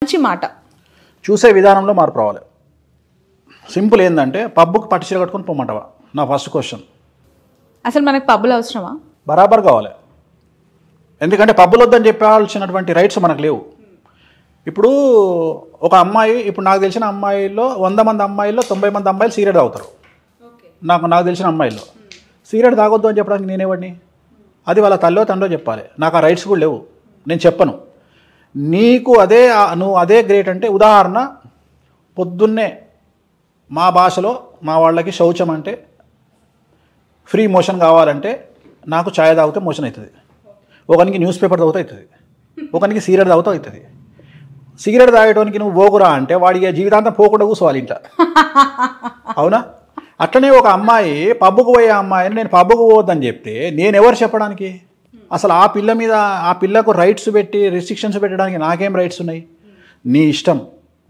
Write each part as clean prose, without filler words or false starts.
మంచి మాట చూసే విధానంలో మార్పు రావాలి. సింపుల్ ఏంటంటే పబ్బుకు పట్టు చీర కట్టుకొని పొమ్మంటావా నా ఫస్ట్ క్వశ్చన్. అసలు మనకు పబ్బులు అవసరమా? బరాబర్ కావాలి. ఎందుకంటే పబ్బులు వద్దని చెప్పాల్సినటువంటి రైట్స్ మనకు లేవు. ఇప్పుడు ఒక అమ్మాయి, ఇప్పుడు నాకు తెలిసిన అమ్మాయిల్లో 100 మంది అమ్మాయిల్లో 90 మంది అమ్మాయిలు సిగరెట్ తాగుతారు. నాకు తెలిసిన అమ్మాయిల్లో సిగరెట్ తాగొద్దు అని చెప్పడానికి నేనేవాడిని? అది వాళ్ళ తల్లో తండ్రో చెప్పాలి. నాకు ఆ రైట్స్ కూడా లేవు, నేను చెప్పను. నీకు నువ్వు అదే గ్రేట్ అంటే, ఉదాహరణ పొద్దున్నే మా భాషలో మా వాళ్ళకి శౌచం అంటే ఫ్రీ మోషన్ కావాలంటే నాకు ఛాయ్ తాగితే మోషన్ అవుతుంది, ఒకనికి న్యూస్ పేపర్ తాగితే అవుతుంది, ఒకనికి సిగరెట్ తాగితే అవుతుంది. సిగరెట్ తాగేటానికి నువ్వు పోకురా అంటే వాడికి జీవితాంతం పోకుండా కూర్చోవాలి ఇంట్లో. అవునా? అట్లనే ఒక అమ్మాయి పబ్బుకు పోయే అమ్మాయిని నేను పబ్బుకు పోవద్దని చెప్తే నేను ఎవరు చెప్పడానికి? అసలు ఆ పిల్ల మీద, ఆ పిల్లకు రైట్స్ పెట్టి రెస్ట్రిక్షన్స్ పెట్టడానికి నాకేం రైట్స్ ఉన్నాయి? నీ ఇష్టం,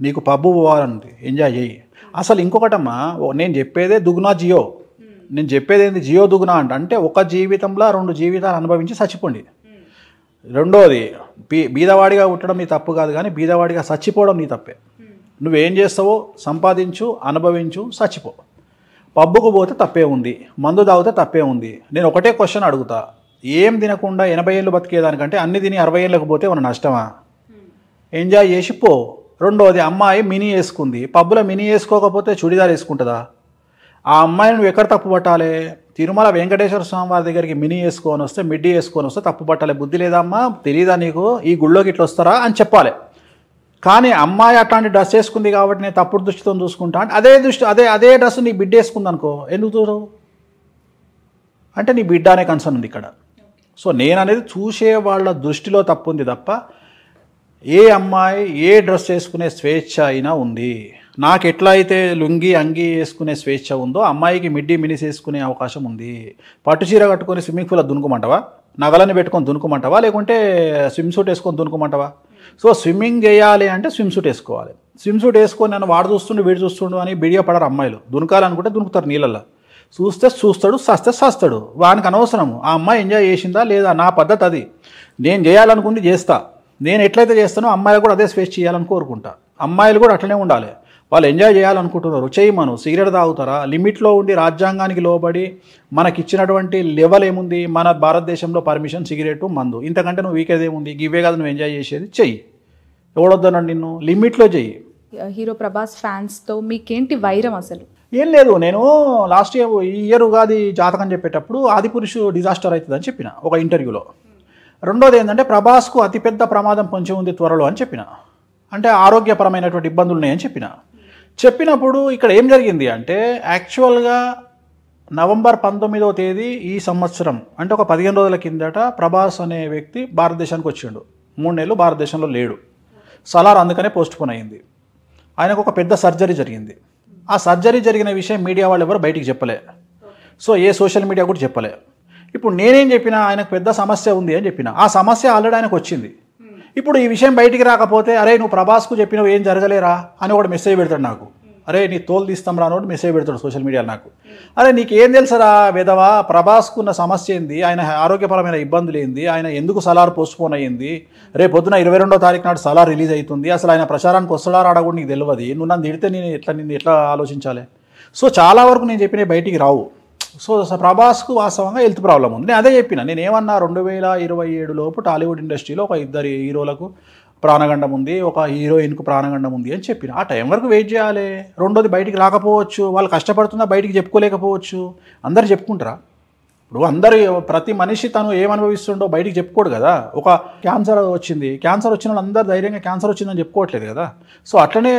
నీకు పబ్బు పోవాలంటే ఎంజాయ్ చేయి. అసలు ఇంకొకటమ్మా, నేను చెప్పేదే దుగునా జియో. నేను చెప్పేది ఏంది? జియో దుగునా అంటే ఒక జీవితంలో 2 జీవితాలు అనుభవించి చచ్చిపోండి. రెండోది, బీదవాడిగా పుట్టడం నీ తప్పు కాదు, కానీ బీదవాడిగా చచ్చిపోవడం నీ తప్పే. నువ్వేం చేస్తావో సంపాదించు, అనుభవించు, చచ్చిపో. పబ్బుకు పోతే తప్పే ఉంది, మందు తాగితే తప్పే ఉంది. నేను ఒకటే క్వశ్చన్ అడుగుతా, ఏం తినకుండా 80 ఏళ్ళు బతికేదానికంటే అన్ని తిని 60 ఏళ్ళకి పోతే మన నష్టమా? ఎంజాయ్ చేసి పో. రెండోది, అమ్మాయి మినీ వేసుకుంది, పబ్బులో మినీ వేసుకోకపోతే చుడిదార్ వేసుకుంటుందా? ఆ అమ్మాయిని నువ్వు ఎక్కడ తప్పు పట్టాలి? తిరుమల వెంకటేశ్వర స్వామి వారి దగ్గరికి మినీ వేసుకొని వస్తే, మిడ్డీ వేసుకొని వస్తే తప్పు పట్టాలి. బుద్ధి లేదమ్మా, తెలీదా నీకు ఈ గుళ్ళోకి ఇట్లా వస్తారా అని చెప్పాలి. కానీ అమ్మాయి అట్లాంటి డ్రెస్ వేసుకుంది కాబట్టి నేను తప్పుడు దృష్టితో చూసుకుంటా అంటే అదే డ్రెస్ నీ బిడ్డ వేసుకుంది అనుకో, ఎందుకు చూడవు? అంటే నీ బిడ్డ అనే కన్సర్న్ ఉంది ఇక్కడ. సో నేను అనేది చూసే వాళ్ళ దృష్టిలో తప్పు ఉంది తప్ప, ఏ అమ్మాయి ఏ డ్రెస్ వేసుకునే స్వేచ్ఛ అయినా ఉంది. నాకు ఎట్లా అయితే లుంగి అంగి వేసుకునే స్వేచ్ఛ ఉందో అమ్మాయికి మిడ్డీ మినిస్ వేసుకునే అవకాశం ఉంది. పట్టు చీర కట్టుకొని స్విమ్మింగ్ పూల్లో దునుకోమంటావా? నగలని పెట్టుకొని దునుకోమంటావా? లేకుంటే స్విమ్ సూట్ వేసుకొని దునుకోమంటావా? సో స్విమ్మింగ్ చేయాలి అంటే స్విమ్ సూట్ వేసుకోవాలి. స్విమ్ సూట్ వేసుకొని నన్ను వాడు చూస్తుండు వీడు చూస్తుండు అని బిడిగా పడరు అమ్మాయిలు. దునకాలనుకుంటే దునుకుతారు నీళ్ళల్లో. చూస్తాడు, సస్తాడు. వానికి అనవసరము ఆ అమ్మాయి ఎంజాయ్ చేసిందా లేదా, నా పద్ధతి అది. నేను చేయాలనుకుంది చేస్తా. నేను ఎట్లయితే చేస్తానో అమ్మాయిలు కూడా అదే స్వేచ్ఛ చేయాలని కోరుకుంటా. అమ్మాయిలు కూడా అట్లనే ఉండాలి. వాళ్ళు ఎంజాయ్ చేయాలనుకుంటున్నారు, చేయమను. సిగరెట్ తాగుతారా? లిమిట్లో ఉండి రాజ్యాంగానికి లోబడి మనకి ఇచ్చినటువంటి లెవెల్ ఏముంది? మన భారతదేశంలో పర్మిషన్ సిగరెట్, మందు. ఇంతకంటే నువ్వు వీకేదేముంది? ఇవే కాదు నువ్వు ఎంజాయ్ చేసేది, చెయ్యి. ఎవడొద్దన్నాడు నిన్ను? లిమిట్లో చెయ్యి. హీరో ప్రభాస్ ఫ్యాన్స్తో మీకేంటి వైరం? అసలు ఏం లేదు. నేను లాస్ట్ ఇయర్ ఉగాది జాతకం చెప్పేటప్పుడు ఆదిపురుషు డిజాస్టర్ అవుతుందని చెప్పిన ఒక ఇంటర్వ్యూలో. రెండోది ఏంటంటే ప్రభాస్కు అతిపెద్ద ప్రమాదం పొంచి ఉంది త్వరలో అని చెప్పిన. అంటే ఆరోగ్యపరమైనటువంటి ఇబ్బందులు ఉన్నాయని చెప్పినప్పుడు ఇక్కడ ఏం జరిగింది అంటే, యాక్చువల్గా నవంబర్ 19వ తేదీ ఈ సంవత్సరం, అంటే ఒక 15 రోజుల కిందట ప్రభాస్ అనే వ్యక్తి భారతదేశానికి వచ్చిండు. 3 నెలలు భారతదేశంలో లేడు. సలార్ అందుకనే పోస్ట్పోన్ అయింది. ఆయనకు ఒక పెద్ద సర్జరీ జరిగింది. ఆ సర్జరీ జరిగిన విషయం మీడియా వాళ్ళు ఎవరు బయటికి చెప్పలే. సో ఏ సోషల్ మీడియా కూడా చెప్పలే. ఇప్పుడు నేనేం చెప్పినా, ఆయనకు పెద్ద సమస్య ఉంది అని చెప్పిన. ఆ సమస్య ఆల్రెడీ ఆయనకు వచ్చింది. ఇప్పుడు ఈ విషయం బయటికి రాకపోతే, అరే నువ్వు ప్రభాస్కు చెప్పినవి ఏం జరగలేరా అని ఒకటి మెసేజ్ పెడతాడు నాకు. అరే నీ తోలు తీస్తాం రా అని మెసేజ్ పెడతాడు సోషల్ మీడియాలో నాకు. అరే నీకేం తెలుసరా వెధవా, ప్రభాస్కు ఉన్న సమస్య ఏంది, ఆయన ఆరోగ్యపరమైన ఇబ్బందులు ఏంది, ఆయన ఎందుకు సలార్ పోస్ట్పోన్ అయ్యింది, రేపు పొద్దున 22వ తారీఖు నాడు సలార్ రిలీజ్ అవుతుంది, అసలు ఆయన ప్రచారానికి వస్తాడా రాడా కూడా నీకు తెలియదు. నువ్వు నన్ను తిడితే నిన్ను ఎట్లా ఆలోచించాలి? సో చాలా వరకు నేను చెప్పినవి బయటికి రావు. సో ప్రభాస్కు వాస్తవంగా హెల్త్ ప్రాబ్లం ఉంది. నేను అదే చెప్పిన. నేను ఏమన్నా 2027 లోపు టాలీవుడ్ ఇండస్ట్రీలో ఒక 2 హీరోలకు ప్రాణగండం ఉంది, ఒక హీరోయిన్కు ప్రాణగండం ఉంది అని చెప్పిన. ఆ టైం వరకు వెయిట్ చేయాలి. రెండోది, బయటికి రాకపోవచ్చు, వాళ్ళు కష్టపడుతున్నా బయటికి చెప్పుకోలేకపోవచ్చు. అందరు చెప్పుకుంటారా? ఇప్పుడు అందరు, ప్రతి మనిషి తను ఏమనుభవిస్తుండో బయటికి చెప్పుకోడు కదా. ఒక క్యాన్సర్ వచ్చిన వాళ్ళు అందరూ ధైర్యంగా క్యాన్సర్ వచ్చిందని చెప్పుకోవట్లేదు కదా. సో అట్లనే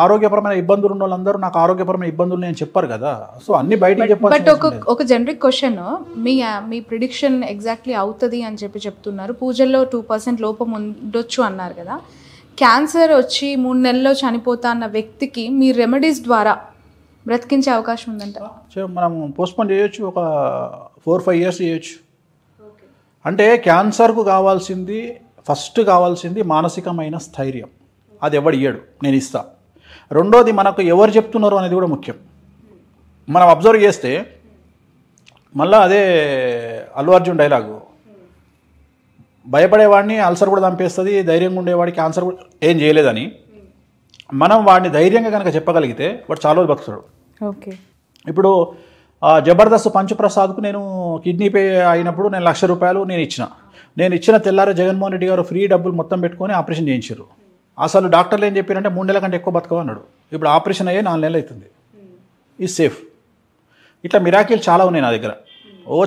ఆరోగ్యపరమైన ఇబ్బందులు ఉన్న వాళ్ళందరూ నాకు ఆరోగ్యపరమైన ఇబ్బందులు నేను చెప్పారు కదా. సో అన్ని బయటికి చెప్పాలి. బట్ ఒక జనరిక్ క్వశ్చన్, మీ ప్రిడిక్షన్ ఎగ్జాక్ట్లీ అవుతుంది అని చెప్తున్నారు. పూజల్లో 2% లోపం ఉండొచ్చు అన్నారు కదా. క్యాన్సర్ వచ్చి 3 నెలల్లో చనిపోతా అన్న వ్యక్తికి మీ రెమెడీస్ ద్వారా బ్రతికించే అవకాశం ఉందంట. మనం పోస్ట్పోన్ చేయొచ్చు, ఒక 4-5 ఇయర్స్ చేయొచ్చు. అంటే క్యాన్సర్కు ఫస్ట్ కావాల్సింది మానసికమైన స్థైర్యం. అది ఎవడు ఇయ్యడు, నేను ఇస్తా. రెండోది, మనకు ఎవరు చెప్తున్నారు అనేది కూడా ముఖ్యం. మనం అబ్జర్వ్ చేస్తే మళ్ళీ అదే అల్లు అర్జున్ డైలాగు, భయపడేవాడిని అల్సర్ కూడా చంపేస్తుంది, ధైర్యంగా ఉండేవాడి క్యాన్సర్ కూడా ఏం చేయలేదని మనం వాడిని ధైర్యంగా కనుక చెప్పగలిగితే వాడు చాలా రోజులు బతుకుతాడు. ఓకే. ఇప్పుడు జబర్దస్త్ పంచుప్రసాద్కు నేను కిడ్నీ పే అయినప్పుడు నేను ₹1,00,000 నేను ఇచ్చిన తెల్లారే జగన్మోహన్ రెడ్డి గారు ఫ్రీ డబ్బులు మొత్తం పెట్టుకొని ఆపరేషన్ చేయించారు. అసలు డాక్టర్లు ఏం చెప్పారంటే 3 నెలల కంటే ఎక్కువ బతకవన్నాడు. ఇప్పుడు ఆపరేషన్ అయ్యే 4 నెలలు అవుతుంది. ఈ సేఫ్. ఇట్లా మిరాకిల్ చాలా ఉన్నాయి నా దగ్గర.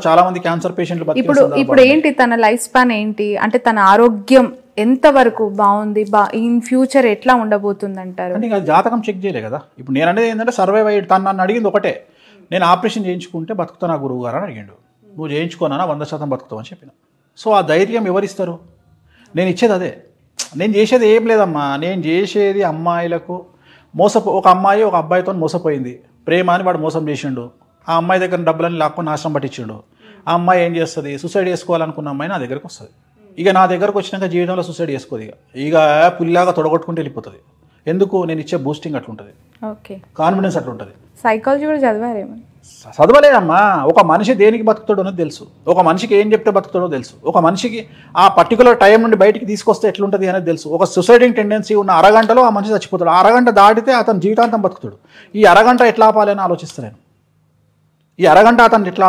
చాలామంది క్యాన్సర్ పేషెంట్లు ఇప్పుడు ఏంటి తన లైఫ్ స్పాన్ ఏంటి అంటే తన ఆరోగ్యం ఎంత వరకు బాగుంది, ఇన్ ఫ్యూచర్ ఎట్లా ఉండబోతుంది అంటారు? అంటే ఇంకా జాతకం చెక్ చేయలే కదా. ఇప్పుడు నేను అనేది ఏంటంటే సర్వైవ్ అయ్యి తను నన్ను అడిగింది ఒకటే, నేను ఆపరేషన్ చేయించుకుంటే బతుకుతానా గురువు గారు అని అడిగాడు. నువ్వు చేయించుకోనా 100% బతుకుతావు అని చెప్పిన. సో ఆ ధైర్యం ఎవరిస్తారు? నేను ఇచ్చేది అదే. నేను చేసేది ఏం లేదమ్మా, నేను చేసేది అమ్మాయిలకు ఒక అమ్మాయి ఒక అబ్బాయితో మోసపోయింది, ప్రేమ అని వాడు మోసం చేసిండు, ఆ అమ్మాయి దగ్గర డబ్బులని లాక్కొని నాశనం పట్టించిండు. ఆ అమ్మాయి ఏం చేస్తుంది, సూసైడ్ చేసుకోవాలనుకున్న అమ్మాయి నా దగ్గరకు వస్తుంది. ఇక నా దగ్గరకు వచ్చినాక జీవితంలో సూసైడ్ చేసుకోదు, ఇక పుల్లాగా తొడగొట్టుకుంటూ వెళ్ళిపోతుంది. ఎందుకు? నేను ఇచ్చే బూస్టింగ్ అట్లుంటుంది, ఓకే, కాన్ఫిడెన్స్ అట్లుంటుంది. సైకాలజీ కూడా చదివారేమో? చదవలేదమ్మా. ఒక మనిషి దేనికి బతుకుతాడో అనేది తెలుసు, ఒక మనిషికి ఏం చెప్తే బతుకుతాడో తెలుసు, ఒక మనిషికి ఆ పర్టికులర్ టైం నుండి బయటికి తీసుకొస్తే ఎట్లుంటుంది అనేది తెలుసు. ఒక సూసైడింగ్ టెండెన్సీ ఉన్న అరగంటలో ఆ మనిషి చచ్చిపోతాడు. అరగంట దాటితే అతను జీవితాంతం బతుకుతాడు. ఈ అరగంట ఎట్లా ఆపాలని ఆలోచిస్తాను. ఈ అరగంట అతను ఇట్లా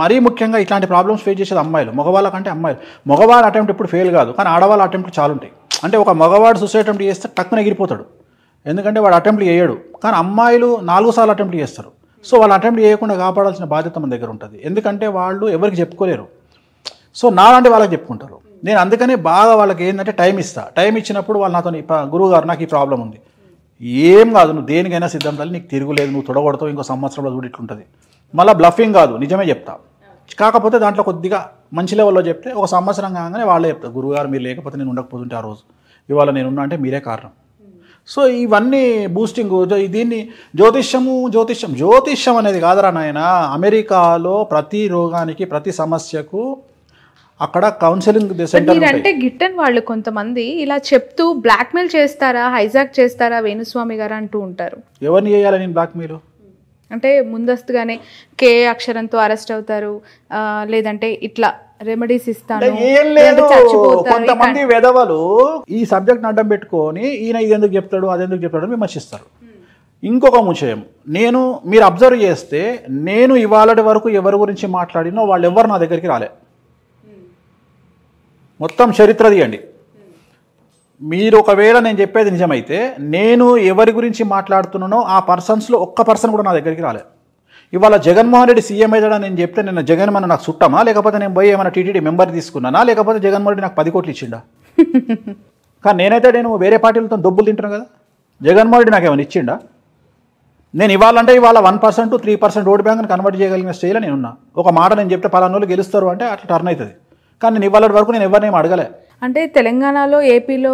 మరీ ముఖ్యంగా ఇట్లాంటి ప్రాబ్లమ్స్ ఫేస్ చేసేది అమ్మాయిలు. మగవాళ్ళ కంటే అమ్మాయిలు. మగవాళ్ళ అటెంప్ట్ ఇప్పుడు ఫెయిల్ కాదు, కానీ ఆడవాళ్ళ అటెంప్ట్లు చాలా ఉంటాయి. అంటే ఒక మగవాడు సూసైడ్ అటెంప్ట్ చేస్తే టక్కున ఎగిరిపోతాడు, ఎందుకంటే వాడు అటెంప్ట్ చేయడు. కానీ అమ్మాయిలు 4 సార్లు అటెంప్ట్ చేస్తారు. సో వాళ్ళు అటెంప్ట్ చేయకుండా కాపాడాల్సిన బాధ్యత మన దగ్గర ఉంటుంది, ఎందుకంటే వాళ్ళు ఎవరికి చెప్పుకోలేరు. సో నాలాంటి వాళ్ళకి చెప్పుకుంటారు. నేను అందుకనే బాగా వాళ్ళకి ఏంటంటే టైం ఇస్తా. టైం ఇచ్చినప్పుడు వాళ్ళు నాతో గురువు గారు నాకు ఈ ప్రాబ్లం ఉంది, ఏం కాదు, నువ్వు దేనికైనా సిద్ధం తల్లి, నీకు తిరుగులేదు, నువ్వు తొడగొడతావు, ఇంకో సంవత్సరంలో చూడు ఇట్లుంటుంది. మళ్ళీ బ్లఫింగ్ కాదు, నిజమే చెప్తా. కాకపోతే దాంట్లో కొద్దిగా మంచి లెవెల్లో చెప్తే ఒక సంవత్సరం కాగానే వాళ్ళే చెప్తారు, గురువుగారు మీరు లేకపోతే నేను ఉండకపోతుంటే ఆ రోజు, ఇవాళ నేనున్నా అంటే మీరే కారణం. సో ఇవన్నీ బూస్టింగ్. దీన్ని జ్యోతిష్యం అనేది కాదరా నాయన. అమెరికాలో ప్రతి రోగానికి ప్రతి సమస్యకు అక్కడ కౌన్సిలింగ్ సెంటర్ అంటే గిట్టని వాళ్ళు కొంతమంది ఇలా చెప్తూ బ్లాక్మెయిల్ చేస్తారా, హైజాక్ చేస్తారా వేణుస్వామి గారు అంటూ ఉంటారు. ఎవరిని చేయాలి నేను బ్లాక్మెయిల్? అంటే ముందస్తుగానే కే అక్షరంతో అరెస్ట్ అవుతారు, లేదంటే ఇట్లా రెమెడీస్ ఇస్తాను, ఏం లేదు. కొంతమంది వెధవలు ఈ సబ్జెక్ట్ అడ్డం పెట్టుకొని ఈయన ఇది ఎందుకు చెప్తాడు అది ఎందుకు చెప్తాడు అని విమర్శిస్తారు. ఇంకొక విషయం, మీరు అబ్జర్వ్ చేస్తే నేను ఇవాళటి వరకు ఎవరి గురించి మాట్లాడినో వాళ్ళు ఎవరు నా దగ్గరికి రాలే. మొత్తం చరిత్ర తీయండి. మీరు ఒకవేళ నేను చెప్పేది నిజమైతే నేను ఎవరి గురించి మాట్లాడుతున్నానో ఆ పర్సన్స్లో ఒక్క పర్సన్ కూడా నా దగ్గరికి రాలే. ఇవాళ జగన్మోహన్ రెడ్డి సీఎం అయ్యాడా నేను చెప్తే నేను జగన్ మన నాకు చుట్టమా, లేకపోతే నేను పోయి ఏమైనా టీటీడీ మెంబర్ తీసుకున్నానా, లేకపోతే జగన్మోహన్ రెడ్డి నాకు 10 కోట్లు ఇచ్చిండా? కానీ నేను వేరే పార్టీలతో డబ్బులు తింటున్నాను కదా. జగన్మోహన్ రెడ్డి నాకు ఏమైనా ఇచ్చిండా? నేను ఇవాళ 1% 3% ఓటు బ్యాంక్ని కన్వర్ట్ చేయగలిగిన స్టేజ్లో నేనున్నా. ఒక మాట నేను చెప్తే పలానా వాళ్ళు గెలుస్తారు అంటే అట్లా టర్న్ అవుతుంది. కానీ నేను ఇవాళ వరకు నేను ఎవరినేం అడగలే. అంటే తెలంగాణలో ఏపీలో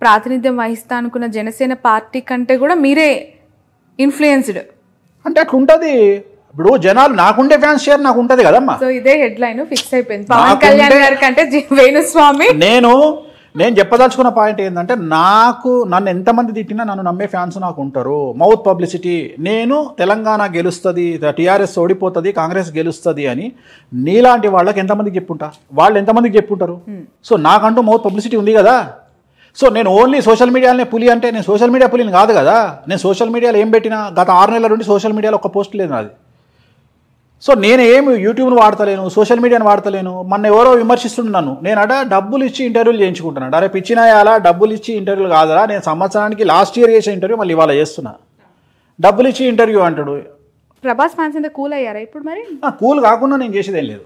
ప్రాతినిధ్యం వహిస్తా అనుకున్న జనసేన పార్టీ కంటే కూడా మీరే ఇన్ఫ్లుయెన్స్డ్ అంటే అట్లా ఉంటుంది. ఇప్పుడు జనాలు నాకుండే ఫ్యాన్స్ షేర్ నాకు ఉంటుంది కదమ్మా. సో ఇదే హెడ్లైన్ ఫిక్స్ అయిపోయింది. పవన్ కళ్యాణ్ గారి కంటే వేణుస్వామి. నేను చెప్పదలుచుకున్న పాయింట్ ఏంటంటే నన్ను ఎంతమంది తిట్టినా నన్ను నమ్మే ఫ్యాన్స్ నాకు ఉంటారు. మౌత్ పబ్లిసిటీ, నేను తెలంగాణ గెలుస్తుంది, టీఆర్ఎస్ ఓడిపోతుంది, కాంగ్రెస్ గెలుస్తుంది అని నీలాంటి వాళ్ళకి ఎంతమందికి చెప్పుంటా, వాళ్ళు ఎంతమందికి చెప్పుంటారు. సో నాకంటూ మౌత్ పబ్లిసిటీ ఉంది కదా. సో నేను ఓన్లీ సోషల్ మీడియాలోనే పులి అంటే నేను సోషల్ మీడియా పులిని కాదు కదా. నేను సోషల్ మీడియాలో ఏం పెట్టినా గత 6 నెలల నుండి సోషల్ మీడియాలో ఒక్క పోస్ట్ లేదు నాది. సో నేను ఏమి యూట్యూబ్ను వాడతలేను, సోషల్ మీడియాను వాడతలేను. మొన్న ఎవరో విమర్శిస్తున్నాను, నేను డబ్బులు ఇచ్చి ఇంటర్వ్యూలు చేయించుకుంటున్నాను. అరే పిచ్చినాయాలా, డబ్బులు ఇచ్చి ఇంటర్వ్యూలు కాదరా, నేను సంవత్సరానికి లాస్ట్ ఇయర్ చేసే ఇంటర్వ్యూ మళ్ళీ ఇవాళ చేస్తున్నా. డబ్బులు ఇచ్చి ఇంటర్వ్యూ అంటాడు. ప్రభాస్ ఫ్యాన్స్ అంతా కూల్ అయ్యారా ఇప్పుడు? మరి కూల్ కాకుండా నేను చేసేదేం లేదు.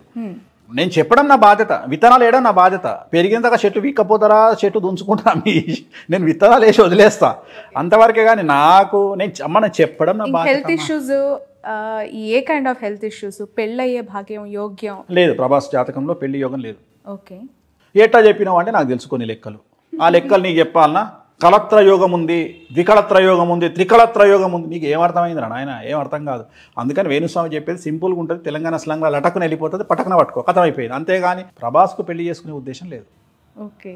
నేను చెప్పడం నా బాధ్యత, విత్తనాలు వేయడం నా బాధ్యత. పెరిగినంతగా చెట్టు వీక్కపోతారా, చెట్టు దుంచుకుంటా, నేను విత్తనాలు వేసి వదిలేస్తా అంతవరకే. కానీ నేను చెప్పడం నా బాధ్యత. Health issues, a kind of health issues? పెళ్ళయ్యే భాగ్యం, యోగ్యం లేదు. ప్రభాస్ జాతకంలో పెళ్లి యోగం లేదు. ఓకే, ఎట్లా చెప్పినావు అంటే నాకు తెలుసుకొని లెక్కలు, ఆ లెక్కలు నీకు చెప్పాలనా? కలత్ర యోగం ఉంది, ద్వికళత్ర యోగం ఉంది, త్రికళత్ర యోగం ఉంది. నీకు ఏమర్థమైందిరా నాయన? ఏం అర్థం కాదు. అందుకని వేణుస్వామి చెప్పేది సింపుల్గా ఉంటుంది. తెలంగాణ స్లాంగ్లో లటకుని వెళ్ళిపోతుంది, పటకన పట్టుకో, కథం అయిపోయింది. అంతేగాని ప్రభాస్కు పెళ్లి చేసుకునే ఉద్దేశం లేదు. ఓకే,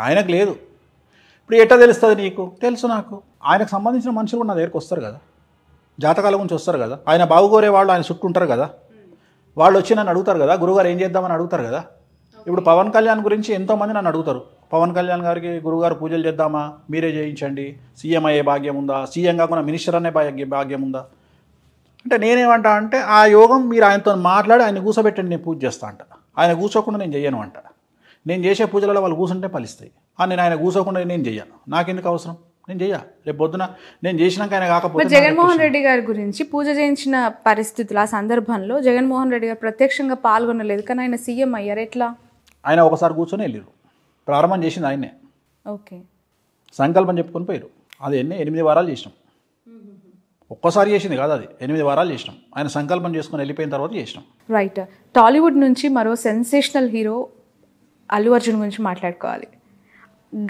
ఆయనకు లేదు. ఇప్పుడు ఎట్లా తెలుస్తుంది నీకు? తెలుసు నాకు. ఆయనకు సంబంధించిన మనుషులు కూడా నా దగ్గరికి వస్తారు కదా, జాతకాల గురించి వస్తారు కదా, ఆయన బాగుకోరే వాళ్ళు ఆయన చుట్టూ ఉంటారు కదా, వాళ్ళు వచ్చి నన్ను అడుగుతారు కదా, గురుగారు ఏం చేద్దామని అడుగుతారు కదా. ఇప్పుడు పవన్ కళ్యాణ్ గురించి ఎంతోమంది నన్ను అడుగుతారు, పవన్ కళ్యాణ్ గారికి గురుగారు పూజలు చేద్దామా, మీరే చేయించండి, సీఎం అయ్యే భాగ్యం ఉందా, సీఎం కాకుండా మినిస్టర్ అనే భాగ్యం ఉందా అంటే నేనేమంటా అంటే ఆ యోగం మీరు ఆయనతో మాట్లాడి ఆయన కూర్చోబెట్టండి, నేను పూజ చేస్తా అంట. ఆయన కూర్చోకుండా నేను చెయ్యను అంట. నేను చేసే పూజలలో వాళ్ళు కూర్చుంటే ఫలిస్తాయి. నేను ఆయన కూర్చోకుండా నేను చెయ్యను, నాకెందుకు అవసరం, నేను చెయ్య. రేపు పొద్దున నేను చేసినాక ఆయన కాకపోతే. జగన్మోహన్ రెడ్డి గారి గురించి పూజ చేయించిన పరిస్థితులు, ఆ సందర్భంలో జగన్మోహన్ రెడ్డి గారు ప్రత్యక్షంగా పాల్గొనలేదు, కానీ ఆయన సీఎం అయ్యారు. ఎట్లా? ఆయన ఒకసారి కూర్చొని వెళ్ళారు, ప్రారంభం చేసింది ఆయనే. ఓకే, సంకల్పం చెప్పుకొని పోయారు. అది 8 వారాలు చేసినాం. ఒక్కసారి చేసింది కాదు, అది 8 వారాలు చేసినాం. ఆయన సంకల్పం చేసుకుని వెళ్ళిపోయిన తర్వాత చేసినాం. రైట్. టాలీవుడ్ నుంచి మరో సెన్సేషనల్ హీరో అల్లు అర్జున్ గురించి మాట్లాడుకోవాలి.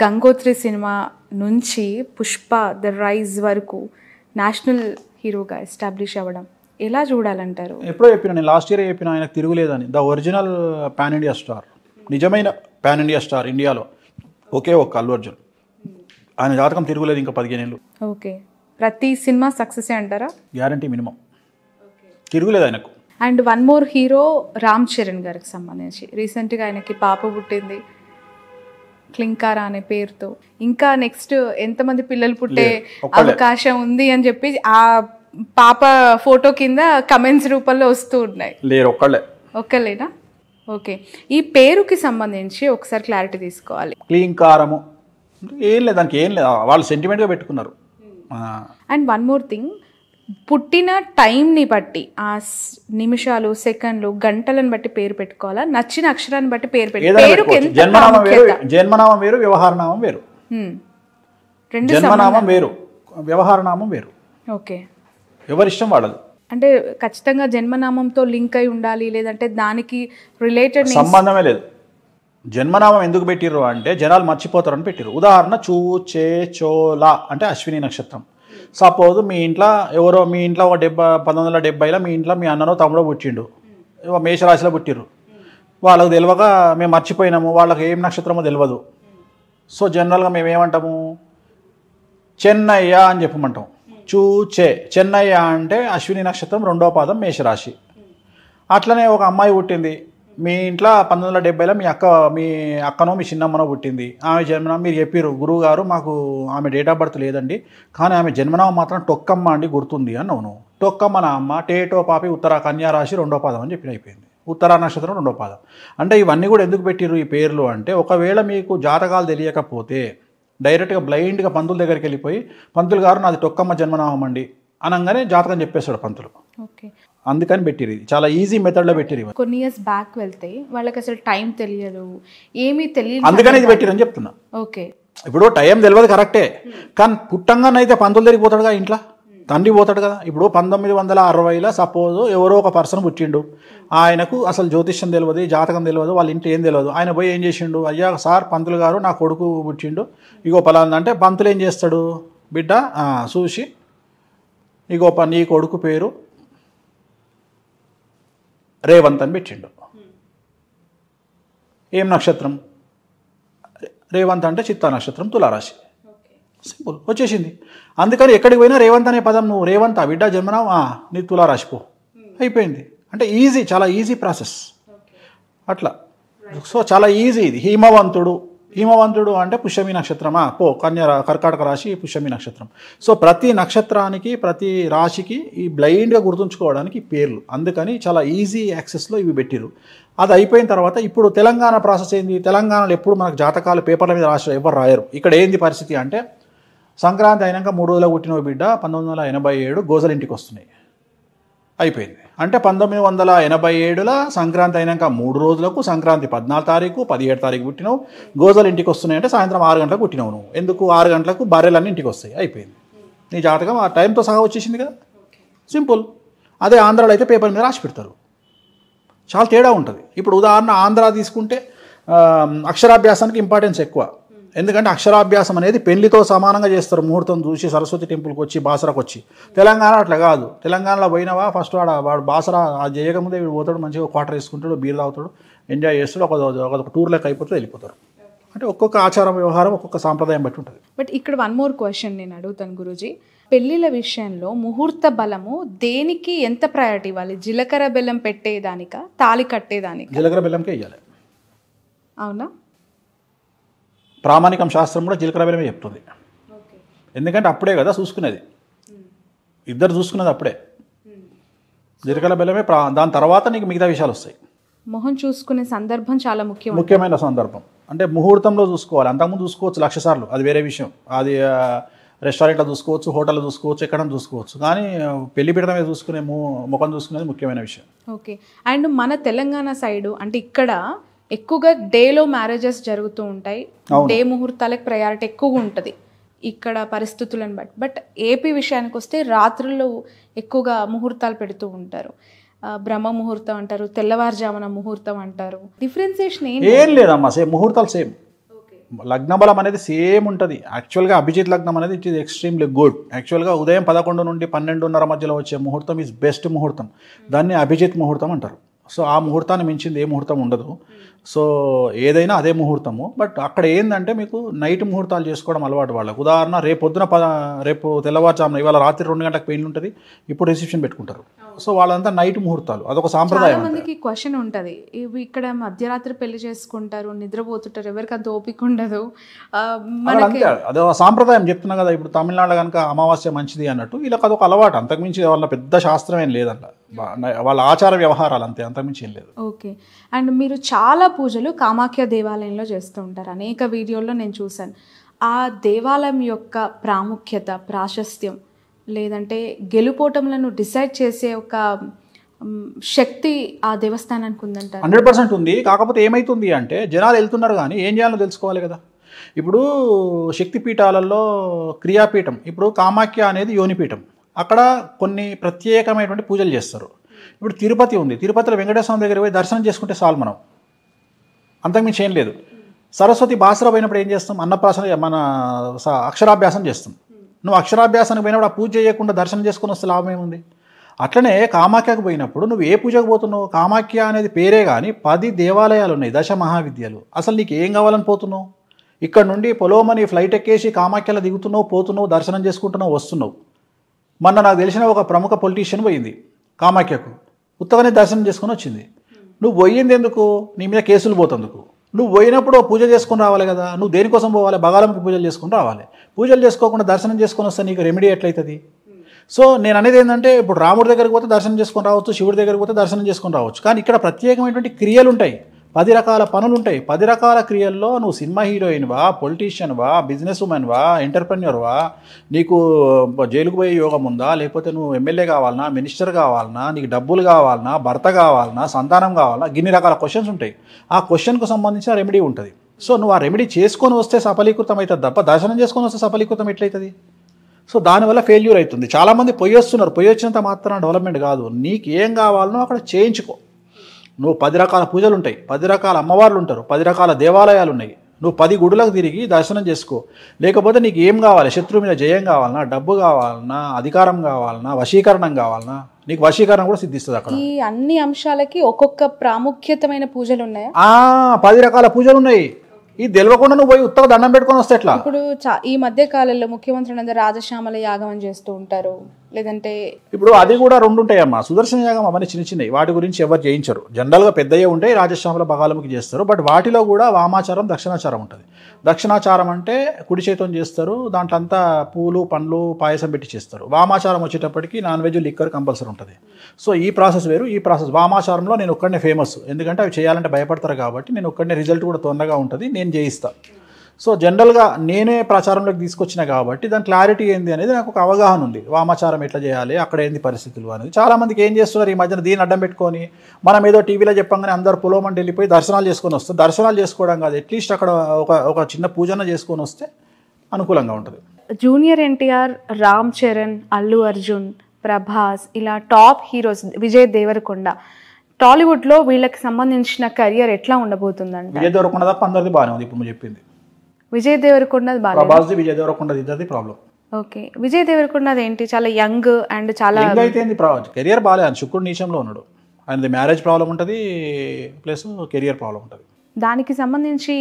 గంగోత్రి సినిమా నుంచి పుష్ప ద రైజ్ వరకు నేషనల్ హీరోగా ఎస్టాబ్లిష్ అవ్వడం ఎలా చూడాలంటారు? ఎప్పుడో చెప్పిన, నేను లాస్ట్ ఇయర్ చెప్పిన, ఆయనకు తిరుగులేదని. The original pan India star, నిజమైన పాన్ ఇండియా స్టార్ ఇండియాలో ఒకే ఒక్క అల్లు అర్జున్. ఆయన జాతకం తిరుగులేదు ఇంకా 15 ఏళ్ళు. ఓకే, ప్రతి సినిమా సక్సెస్ అంటారా? గ్యారంటీ, మినిమం, తిరుగులేదు ఆయనకు. And one more hero Ram Charan గారికి సంబంధించి రీసెంట్గా ఆయనకి పాప పుట్టింది క్లింకారా అనే పేరుతో. ఇంకా నెక్స్ట్ ఎంతమంది పిల్లలు పుట్టే అవకాశం ఉంది అని చెప్పి ఆ పాప ఫోటో కింద కమెంట్స్ రూపంలో వస్తూ ఉన్నాయి. లేరు, ఒక్కలేనా? ఓకే, ఈ పేరుకి సంబంధించి ఒకసారి క్లారిటీ తీసుకోవాలి. క్లింకారము ఏం లేదు, దానికి ఏం లేదు, వాళ్ళు సెంటిమెంట్గా పెట్టుకున్నారు. అండ్ వన్ మోర్ థింగ్, పుట్టిన టైంని బట్టి, ఆ నిమిషాలు, సెకండ్లు, గంటలను బట్టి పేరు పెట్టుకోవాలా, నచ్చిన అక్షరాన్ని బట్టి పేరు పెట్టుకోవాలి. జన్మనామం వేరు, వ్యవహారనామం వేరు. జన్మనామం వేరు, వ్యవహారనామం వేరు. ఓకే, ఎవరిష్టం వాళ్ళది. అంటే ఖచ్చితంగా జన్మనామంతో లింక్ అయి ఉండాలి, లేదంటే దానికి రిలేటెడ్ సంబంధమే లేదు. జన్మనామం ఎందుకు పెట్టిర్రు అంటే జనాలు మర్చిపోతారని పెట్టిర్రు. ఉదాహరణ చూ, చే, చోలా అంటే అశ్విని నక్షత్రం. సపోజ్ మీ ఇంట్లో ఎవరో, మీ ఇంట్లో ఒక 1970లో మీ ఇంట్లో మీ అన్ననో తమ్ముడో పుట్టిండు, మేషరాశిలో పుట్టిర్రు. వాళ్ళకు తెలియక మేము మర్చిపోయినాము, వాళ్ళకి ఏం నక్షత్రమో తెలియదు. సో జనరల్గా మేము ఏమంటాము, చెన్నయ్య అని చెప్పమంటాం. చూచే, చెన్నయ్య అంటే అశ్విని నక్షత్రం 2వ పాదం మేషరాశి. అట్లనే ఒక అమ్మాయి పుట్టింది మీ ఇంట్లో 1970లో, మీ అక్కనో మీ చిన్నమ్మనో పుట్టింది. ఆమె జన్మనామం మీరు చెప్పారు, గురువు గారు మాకు ఆమె డేట్ ఆఫ్ బర్త్ లేదండి, కానీ ఆమె జన్మనామం మాత్రం టొక్కమ్మ అండి గుర్తుంది అని. అవును, టొక్కమ్మ నా అమ్మ, టేటో పాపి ఉత్తర కన్యా రాశి 2వ పాదం అని చెప్పి అయిపోయింది. ఉత్తరా నక్షత్రం 2వ పాదం. అంటే ఇవన్నీ కూడా ఎందుకు పెట్టిర్రు ఈ పేర్లు అంటే, ఒకవేళ మీకు జాతకాలు తెలియకపోతే డైరెక్ట్గా బ్లైండ్గా పంతుల దగ్గరికి వెళ్ళిపోయి, పంతులు గారు నాది టొక్కమ్మ జన్మనామం అండి అనగానే జాతకం చెప్పేస్తాడు పంతులు. ఓకే, అందుకని పెట్టిరు. ఇది చాలా ఈజీ మెథడ్లో పెట్టిరు. కొన్ని ఇయర్స్ బ్యాక్ వెళ్తే వాళ్ళకి అసలు టైం తెలియదు, ఏమీ తెలియదు, అందుకని ఇది పెట్టిరని చెప్తున్నా. ఓకే, ఇప్పుడు టైం తెలియదు కరెక్టే, కానీ పుట్టంగానైతే పంతులు దగ్గరికి పోతాడుగా, ఇంట్లో తండ్రి పోతాడు కదా. ఇప్పుడు 1960లో సపోజ్ ఎవరో ఒక పర్సన్ పుట్టిండు, ఆయనకు అసలు జ్యోతిష్యం తెలియదు, జాతకం తెలియదు, వాళ్ళ ఇంట్లో ఏం తెలియదు. ఆయన పోయి ఏం చేసిండు, అయ్యా సార్ పంతులు గారు నా కొడుకు పుట్టిండు, ఇగో పలానా అంటే పంతులు ఏం చేస్తాడు, బిడ్డ చూసి ఇగో నీ కొడుకు పేరు రేవంత్ అని పెట్టిండు. ఏం నక్షత్రం, రేవంత్ అంటే చిత్తా నక్షత్రం, తులారాశి. సింపుల్, వచ్చేసింది. అందుకని ఎక్కడికి పోయినా రేవంత్ అనే పదం, నువ్వు రేవంత్ బిడ్డ జన్మనామం నీ తులారాశి పో, అయిపోయింది. అంటే ఈజీ, చాలా ఈజీ ప్రాసెస్ అట్లా. సో చాలా ఈజీ ఇది. హిమవంతుడు అంటే పుష్యమి నక్షత్రమా, పో కర్కాటక రాశి పుష్యమి నక్షత్రం. సో ప్రతి నక్షత్రానికి, ప్రతి రాశికి ఈ బ్లైండ్గా గుర్తుంచుకోవడానికి పేర్లు. అందుకని చాలా ఈజీ యాక్సెస్లో ఇవి పెట్టిరు. అది అయిపోయిన తర్వాత ఇప్పుడు తెలంగాణ ప్రాసెస్ ఏంది, తెలంగాణలో ఎప్పుడు మనకు జాతకాలు పేపర్ల మీద రాసి ఎవరు రాయరు. ఇక్కడ ఏంది పరిస్థితి అంటే, సంక్రాంతి అయినాక 3 రోజుల పుట్టిన బిడ్డ 1987 గోజలింటికి వస్తున్నాయి, అయిపోయింది. అంటే 1987లో సంక్రాంతి అయినాక 3 రోజులకు, సంక్రాంతి 14 తారీఖు 17 తారీఖు పుట్టినావు, గోజలు ఇంటికి వస్తున్నాయి అంటే సాయంత్రం 6 గంటలకు పుట్టినావు నువ్వు. ఎందుకు 6 గంటలకు బర్రెలన్నీ ఇంటికి వస్తాయి, అయిపోయింది. నీ జాతకం ఆ టైంతో సహా వచ్చేసింది కదా, సింపుల్. అదే ఆంధ్రాలో అయితే పేపర్ మీద రాసి పెడతారు, చాలా తేడా ఉంటుంది. ఇప్పుడు ఉదాహరణ ఆంధ్ర తీసుకుంటే అక్షరాభ్యాసానికి ఇంపార్టెన్స్ ఎక్కువ. ఎందుకంటే అక్షరాభ్యాసం అనేది పెళ్లితో సమానంగా చేస్తారు, ముహూర్తం చూసి సరస్వతి టెంపుల్కి వచ్చి బాసరాకు వచ్చి. తెలంగాణ అట్లా కాదు. తెలంగాణలో పోయినవా ఫస్ట్ వాడు బాసరా అది చేయకముందే వీడు పోతాడు, మంచిగా క్వార్టర్ వేసుకుంటాడు, బీర్ తాగుతాడు, ఎంజాయ్ చేస్తాడు, ఒక టూర్ లెక్క అయిపోతే వెళ్ళిపోతారు. అంటే ఒక్కొక్క ఆచారం వ్యవహారం ఒక్కొక్క సాంప్రదాయం బట్టి ఉంటుంది. బట్ ఇక్కడ వన్ మోర్ క్వశ్చన్ నేను అడుగుతాను గురూజీ, పెళ్ళిళ్ళ విషయంలో ముహూర్త బలము దేనికి ఎంత ప్రయారిటీ ఇవ్వాలి? జీలకర్ర బెల్లం పెట్టేదానికా, తాళి కట్టేదానికా? జీలకర్ర బెల్లంకే ఇవ్వాలి. అవునా? ప్రామాణికం శాస్త్రం కూడా జీలకర్ర బెల్లమే చెప్తుంది. ఎందుకంటే అప్పుడే కదా చూసుకునేది, ఇద్దరు చూసుకునేది అప్పుడే. జీలకర్ర బెల్లమే దాని తర్వాత నీకు మిగతా విషయాలు వస్తాయి. మొహం చూసుకునే సందర్భం చాలా ముఖ్యమైన సందర్భం. అంటే ముహూర్తంలో చూసుకోవాలి. అంతకుముందు చూసుకోవచ్చు 1,00,000 సార్లు, అది వేరే విషయం. అది రెస్టారెంట్లో చూసుకోవచ్చు, హోటల్లో చూసుకోవచ్చు, ఎక్కడైనా చూసుకోవచ్చు. కానీ పెళ్లి పీటల మీద చూసుకునే ముఖం చూసుకునేది ముఖ్యమైన విషయం. ఓకే. అండ్ మన తెలంగాణ సైడు అంటే ఇక్కడ ఎక్కువగా డేలో మ్యారేజెస్ జరుగుతూ ఉంటాయి. డే ముహూర్తాలకు ప్రయారిటీ ఎక్కువగా ఉంటుంది ఇక్కడ పరిస్థితులను బట్టి. బట్ ఏపీ విషయానికి వస్తే రాత్రుల్లో ఎక్కువగా ముహూర్తాలు పెడుతూ ఉంటారు. బ్రహ్మ ముహూర్తం అంటారు, తెల్లవారుజామున ముహూర్తం అంటారు. డిఫరెన్సియేషన్ ఏం లేదమ్మా, సేమ్ ముహూర్తాలు సేమ్. లగ్న బలం అనేది సేమ్ ఉంటుంది. యాక్చువల్గా అభిజిత్ లగ్నం అనేది ఇట్ ఈస్ ఎక్స్ట్రీమ్లీ గుడ్. యాక్చువల్గా ఉదయం 11 నుండి 12:30 మధ్యలో వచ్చే ముహూర్తం ఈజ్ బెస్ట్ ముహూర్తం. దాన్ని అభిజిత్ ముహూర్తం అంటారు. సో ఆ ముహూర్తాన్ని మించింది ఏ ముహూర్తం ఉండదు. సో ఏదైనా అదే ముహూర్తము. బట్ అక్కడ ఏంటంటే మీకు నైట్ ముహూర్తాలు చేసుకోవడం అలవాటు వాళ్ళకు. ఉదాహరణ రేపు తెల్లవారుజామున, ఇవాళ రాత్రి 2 గంటలకు పెళ్లి ఉంటుంది, ఇప్పుడు రిసెప్షన్ పెట్టుకుంటారు. సో వాళ్ళంతా నైట్ ముహూర్తాలు, అదొక సాంప్రదాయం. మందికి క్వశ్చన్ ఉంటుంది, ఇవి ఇక్కడ మధ్యరాత్రి పెళ్లి చేసుకుంటారు, నిద్రపోతుంటారు, ఎవరికి అంత ఓపిక ఉండదు. అంతే, అదొక సాంప్రదాయం చెప్తున్నా కదా. ఇప్పుడు తమిళనాడు కనుక అమావాస్య మంచిది అన్నట్టు, వీళ్ళకి అదొక అలవాటు. అంతకుమించి వాళ్ళ పెద్ద శాస్త్రం ఏం లేదంట, వాళ్ళ ఆచార వ్యవహారాలు అంతే, అంతకుమించి ఏం లేదు. ఓకే. అండ్ మీరు చాలా పూజలు కామాఖ్య దేవాలయంలో చేస్తూ ఉంటారు. అనేక వీడియోల్లో నేను చూశాను. ఆ దేవాలయం యొక్క ప్రాముఖ్యత, ప్రాశస్త్యం, లేదంటే గెలుపోటములను డిసైడ్ చేసే ఒక శక్తి ఆ దేవస్థానానికి ఉందంటారు? 100% ఉంది. కాకపోతే ఏమైతుంది అంటే జనాలు వెళ్తున్నారు కానీ ఏం చేయాలో తెలుసుకోవాలి కదా. ఇప్పుడు శక్తిపీఠాలలో క్రియాపీఠం, ఇప్పుడు కామాఖ్య అనేది యోనిపీఠం, అక్కడ కొన్ని ప్రత్యేకమైనటువంటి పూజలు చేస్తారు. ఇప్పుడు తిరుపతి ఉంది, తిరుపతిలో వెంకటేశ్వర స్వామి దగ్గర పోయి దర్శనం చేసుకుంటే చాలు, మనం అంతకుమించి ఏం లేదు. సరస్వతి బాసరా పోయినప్పుడు ఏం చేస్తాం, అన్నప్రాసన, మన అక్షరాభ్యాసం చేస్తాం. నువ్వు అక్షరాభ్యాసానికి పోయినప్పుడు ఆ పూజ చేయకుండా దర్శనం చేసుకుని వస్తే లాభం ఏముంది? అట్లనే కామాఖ్యకు పోయినప్పుడు నువ్వు ఏ పూజకు పోతున్నావు? కామాఖ్య అనేది పేరే కానీ 10 దేవాలయాలు ఉన్నాయి, 10 మహావిద్యలు. అసలు నీకు ఏం కావాలని పోతున్నావు? ఇక్కడ నుండి పొలోమని ఫ్లైట్ ఎక్కేసి కామాఖ్యలో దిగుతున్నావు, పోతున్నావు, దర్శనం చేసుకుంటున్నావు, వస్తున్నావు. మొన్న నాకు తెలిసిన ఒక ప్రముఖ పొలిటీషియన్ పోయింది కామాఖ్యకు, ఉత్తగానే దర్శనం చేసుకుని వచ్చింది. నువ్వు పోయింది ఎందుకు? నీ మీద కేసులు పోతందుకు. నువ్వు పోయినప్పుడు పూజ చేసుకుని రావాలి కదా. నువ్వు దేనికోసం పోవాలి? బగాలంకి పూజలు చేసుకుని రావాలి. పూజలు చేసుకోకుండా దర్శనం చేసుకొని వస్తే నీకు రెమెడీ ఎట్లయితుంది? సో నేను అనేది ఏంటంటే, ఇప్పుడు రాముడి దగ్గరికి పోతే దర్శనం చేసుకొని రావచ్చు, శివుడి దగ్గరికి పోతే దర్శనం చేసుకొని రావచ్చు. కానీ ఇక్కడ ప్రత్యేకమైనటువంటి క్రియలు ఉంటాయి, 10 రకాల పనులు ఉంటాయి. 10 రకాల క్రియల్లో నువ్వు సినిమా హీరోయిన్వా, పొలిటీషియన్వా, బిజినెస్ ఉమెన్వా, ఎంటర్ప్రెన్యూర్వా, నీకు జైలుకు పోయే యోగం ఉందా, లేకపోతే నువ్వు ఎమ్మెల్యే కావాలన్నా, మినిస్టర్ కావాలన్నా, నీకు డబ్బులు కావాలన్నా, భర్త కావాలన్నా, సంతానం కావాలన్నా, ఇన్ని రకాల క్వశ్చన్స్ ఉంటాయి. ఆ క్వశ్చన్కు సంబంధించిన రెమెడీ ఉంటుంది. సో నువ్వు ఆ రెమెడీ చేసుకొని వస్తే సఫలీకృతం అవుతుంది తప్ప దర్శనం చేసుకొని వస్తే సఫలీకృతం ఎట్లయితుంది? సో దానివల్ల ఫెయిల్యూర్ అవుతుంది. చాలామంది పొయ్యి వస్తున్నారు, పొయ్యి వచ్చినంత మాత్రం డెవలప్మెంట్ కాదు. నీకు ఏం కావాలనో అక్కడ చేయించుకో. నువ్వు 10 రకాల పూజలు ఉంటాయి, 10 రకాల అమ్మవార్లు ఉంటారు, 10 రకాల దేవాలయాలు ఉన్నాయి. నువ్వు 10 గుడులకు తిరిగి దర్శనం చేసుకో. లేకపోతే నీకు ఏం కావాలి? శత్రువు మీద జయం కావాలన్నా, డబ్బు కావాలన్నా, అధికారం కావాలన్నా, వశీకరణం కావాలన్నా, నీకు వశీకరణం కూడా సిద్ధిస్తుంది అక్కడ. ఈ అన్ని అంశాలకి ఒక్కొక్క ప్రాముఖ్యతమైన పూజలు ఉన్నాయా? 10 రకాల పూజలు ఉన్నాయి. ఇది తెలియకుండా నువ్వు పోయి ఉత్తగా దండం పెట్టుకొని వస్తే ఎట్లా? ఇప్పుడు ఈ మధ్య కాలంలో ముఖ్యమంత్రులు అందరూ రాజశ్యామల యాగం అని చేస్తూ ఉంటారు, లేదంటే ఇప్పుడు అది కూడా 2 ఉంటాయమ్మా. సుదర్శన యాగం అవన్నీ చిన్న చిన్నవి, వాటి గురించి ఎవరు చేయించరు. జనరల్గా పెద్దయ్యే ఉంటాయి, రాజశ్యామల బగాలముకి చేస్తారు. బట్ వాటిలో కూడా వామాచారం, దక్షిణాచారం ఉంటుంది. దక్షిణాచారం అంటే కుడి చేతితో చేస్తారు, దాంట్లో అంతా పూలు, పండ్లు, పాయసం పెట్టి చేస్తారు. వామాచారం వచ్చేటప్పటికి నాన్ వెజ్, లిక్కర్ కంపల్సరీ ఉంటుంది. సో ఈ ప్రాసెస్ వేరు, ఈ ప్రాసెస్. వామాచారంలో నేను ఒక్కడనే ఫేమస్, ఎందుకంటే అవి చేయాలంటే భయపడతారు కాబట్టి నేను ఒక్కడనే, రిజల్ట్ కూడా తొందరగా ఉంటుంది, నేను చేయిస్తాను. సో జనరల్గా నేనే ప్రచారంలోకి తీసుకొచ్చిన కాబట్టి దాని క్లారిటీ ఏంది అనేది నాకు ఒక అవగాహన ఉంది. వామాచారం ఎట్లా చేయాలి, అక్కడ ఏంది పరిస్థితులు అనేది. చాలామందికి ఏం చేస్తున్నారు ఈ మధ్యన, దీన్ని అడ్డం పెట్టుకొని మనం ఏదో టీవీలో చెప్పంగానే అందరు పొలోమంటే వెళ్ళిపోయి దర్శనాలు చేసుకొని వస్తారు. దర్శనాలు చేసుకోవడం కాదు, అట్లీస్ట్ అక్కడ ఒక చిన్న పూజన చేసుకొని వస్తే అనుకూలంగా ఉంటుంది. జూనియర్ ఎన్టీఆర్, రామ్ చరణ్, అల్లు అర్జున్, ప్రభాస్, ఇలా టాప్ హీరోస్, విజయ్ దేవరకొండ, టాలీవుడ్లో వీళ్ళకి సంబంధించిన కెరియర్ ఎట్లా ఉండబోతుందంటే? విజయ్ దేవరకొండ తప్ప అందరిది బాగానే ఉంది. ఇప్పుడు నువ్వు చెప్పింది విజయ్ దేవరకొండది బాగా, ప్రభాస్ది, విజయ్ దేవరకొండది ఇద్దరిది ప్రాబ్లం. ఓకే. విజయ్ దేవరకొండది ఏంటి, చాలా యంగ్ అండ్ చాలా అయితే కెరియర్ బాగాలేదు. ఆయన శుక్రుడు నీచంలో ఉన్నాడు, ఆయనది మ్యారేజ్ ప్రాబ్లం ఉంటుంది, ప్లస్ కెరియర్ ప్రాబ్లం ఉంటుంది. దానికి సంబంధించి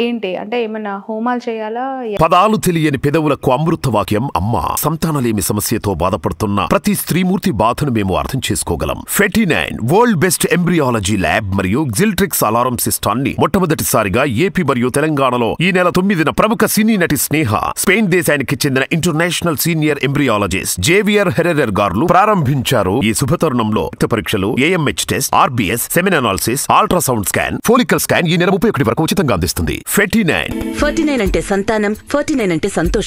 ఏంటి అంటే ఏమైనా హోమాలు చేయాలా? పదాలు తెలియని పెదవులకు అమృత వాక్యం అమ్మ. సంతానలేమి సమస్యతో బాధపడుతున్న ప్రతి స్త్రీమూర్తి బాధను మేము అర్థం చేసుకోగలం. Fertinine world best embryology lab మరియు జిల్ట్రిక్స్ అలారం సిస్టాన్ని మొట్టమొదటిసారిగా ఏపీ మరియు తెలంగాణలో ఈ నెల 9న ప్రముఖ సినీ నటి స్నేహ, స్పెయిన్ దేశానికి చెందిన international senior embryologist Javier Herrera గారు ప్రారంభించారు. ఈ శుభతరుణంలో రక్త పరీక్షలు, AMH test, RBS, semen analysis, ultrasound scan, follicle scan ఈ నెల 31 వరకు ఉచితంగా అందిస్తుంది. 49 49 అంటే సంతానం, 49 అంటే సంతోషం.